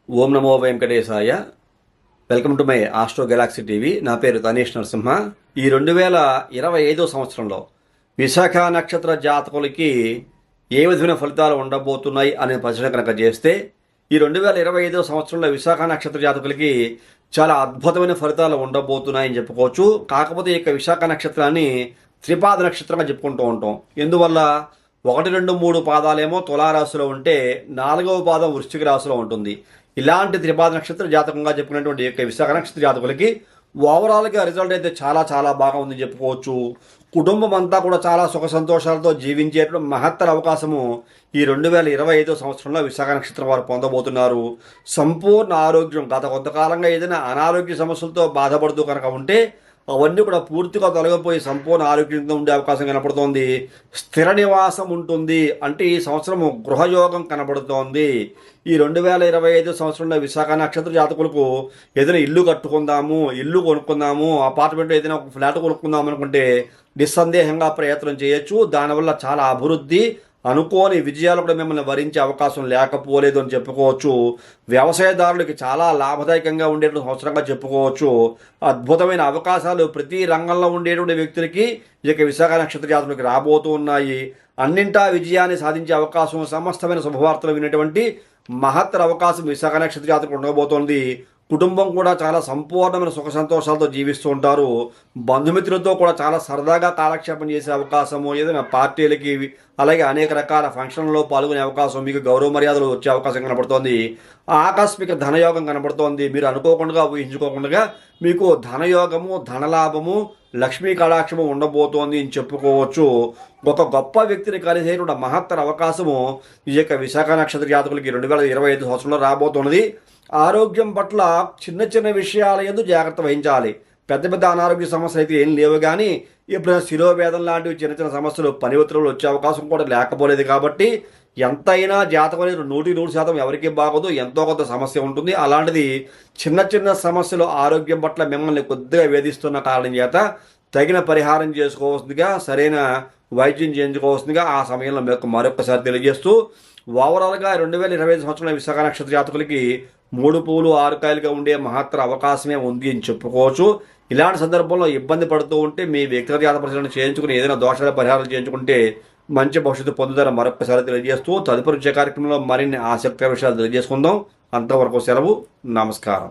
ఓం నమో వెంకటేశాయ. Welcome to my Astro Galaxy TV. నా పేరు తనీష్ నరసింహ. ఈ 2025 సంవత్సరంలో విశాఖ నక్షత్ర జాతకులకి ఏ విధమైన ఫలితాలు ఉండబోతున్నాయి అనే ప్రశ్న కనుక చేస్తే, ఈ 2025 సంవత్సరంలో విశాఖ నక్షత్ర జాతకులకి చాలా అద్భుతమైన ఫలితాలు ఉండబోతున్నాయని చెప్పుకోవచ్చు. కాకపోతే ఈ విశాఖ నక్షత్రాన్ని త్రిపాద నక్షత్రంగా చెప్పుకుంటూ ఉంటాం. ఎందువల్ల 1, 2, 3 పాదాలేమో తులారాశిలో ఉంటే 4వ పాదం వృశ్చిక రాశిలో ఉంటుంది. ఇలాంటి త్రిపాద నక్షత్ర జాతకంగా చెప్పుకున్నటువంటి యొక్క విశాఖ నక్షత్ర జాతకులకి ఓవరాల్గా రిజల్ట్ అయితే చాలా చాలా బాగా ఉందని చెప్పుకోవచ్చు. కుటుంబం అంతా కూడా చాలా సుఖ సంతోషాలతో జీవించేటువంటి మహత్తర అవకాశము ఈ 2025 సంవత్సరంలో విశాఖ నక్షత్రం వారు పొందబోతున్నారు. సంపూర్ణ ఆరోగ్యం, గత కొంతకాలంగా ఏదైనా అనారోగ్య సమస్యలతో బాధపడుతూ కనుక ఉంటే అవన్నీ కూడా పూర్తిగా తొలగిపోయి సంపూర్ణ ఆరోగ్యంగా ఉండే అవకాశం కనపడుతోంది. స్థిర నివాసం ఉంటుంది. అంటే ఈ సంవత్సరము గృహయోగం కనబడుతోంది. ఈ 2025 సంవత్సరంలో విశాఖ నక్షత్ర జాతకులకు ఏదైనా ఇల్లు కట్టుకుందాము, ఇల్లు కొనుక్కుందాము, అపార్ట్మెంట్ ఏదైనా ఒక ఫ్లాట్ కొనుక్కుందాము అనుకుంటే నిస్సందేహంగా ప్రయత్నం చేయొచ్చు. దానివల్ల చాలా అభివృద్ధి, అనుకోని విజయాలు కూడా మిమ్మల్ని వరించే అవకాశం లేకపోలేదు అని చెప్పుకోవచ్చు. వ్యవసాయదారులకి చాలా లాభదాయకంగా ఉండేటువంటి సంవత్సరంగా చెప్పుకోవచ్చు. అద్భుతమైన అవకాశాలు ప్రతి రంగంలో ఉండేటువంటి వ్యక్తులకి ఇక విశాఖ నక్షత్ర జాతకులకి రాబోతూ ఉన్నాయి. అన్నింటా విజయాన్ని సాధించే అవకాశం, సమస్తమైన శుభవార్తలు వినేటువంటి మహత్తర అవకాశం విశాఖ నక్షత్ర జాతకులు ఉండబోతోంది. కుటుంబం కూడా చాలా సంపూర్ణమైన సుఖ సంతోషాలతో జీవిస్తూ ఉంటారు. బంధుమిత్రులతో కూడా చాలా సరదాగా కాలక్షేపం చేసే అవకాశము, ఏదైనా పార్టీలకి అలాగే అనేక రకాల ఫంక్షన్లలో పాల్గొనే అవకాశం, మీకు గౌరవ మర్యాదలు వచ్చే అవకాశం కనబడుతోంది. ఆకస్మిక ధనయోగం కనబడుతోంది. మీరు అనుకోకుండా ఊహించుకోకుండా మీకు ధనయోగము, ధనలాభము, లక్ష్మీ కటాక్షము ఉండబోతోంది అని చెప్పుకోవచ్చు. ఒక గొప్ప వ్యక్తిని కలిసేటువంటి మహత్తర అవకాశము ఈ యొక్క విశాఖ నక్షత్ర జాతకులకి 2025 సంవత్సరంలో రాబోతున్నది. ఆరోగ్యం పట్ల చిన్న చిన్న విషయాల యందు జాగ్రత్త వహించాలి. పెద్ద పెద్ద అనారోగ్య సమస్యలు అయితే ఏం లేవు, కానీ ఎప్పుడైనా శిరోవేదన లాంటివి చిన్న చిన్న సమస్యలు, పని ఒత్తిడులు వచ్చే అవకాశం కూడా లేకపోలేదు. కాబట్టి ఎంతైనా జాతకం అనేది 100% ఎవరికి బాగోదు, ఎంతో కొంత సమస్య ఉంటుంది. అలాంటిది చిన్న చిన్న సమస్యలు ఆరోగ్యం పట్ల మిమ్మల్ని కొద్దిగా వేధిస్తున్న కారణం చేత తగిన పరిహారం చేసుకోవాల్సిందిగా, సరైన వైద్యం చేయించుకోవాల్సిందిగా ఆ సమయంలో మీకు మరొకసారి తెలియజేస్తూ, ఓవరాల్గా 2025 సంవత్సరంలో విశాఖ నక్షత్ర జాతకులకి 3 పూలు 6 కాయలుగా ఉండే మహత్తర అవకాశమే ఉంది అని చెప్పుకోవచ్చు. ఇలాంటి సందర్భంలో ఇబ్బంది పడుతూ ఉంటే మీ వ్యక్తిగత జాతక పరిశీలన చేయించుకుని ఏదైనా దోషాల పరిహారాలు చేయించుకుంటే మంచి భవిష్యత్తు పొందుతారని మరొకసారి తెలియజేస్తూ, తదుపరి వచ్చే కార్యక్రమంలో మరిన్ని ఆసక్తికర విషయాలు తెలియజేసుకుందాం. అంతవరకు సెలవు. నమస్కారం.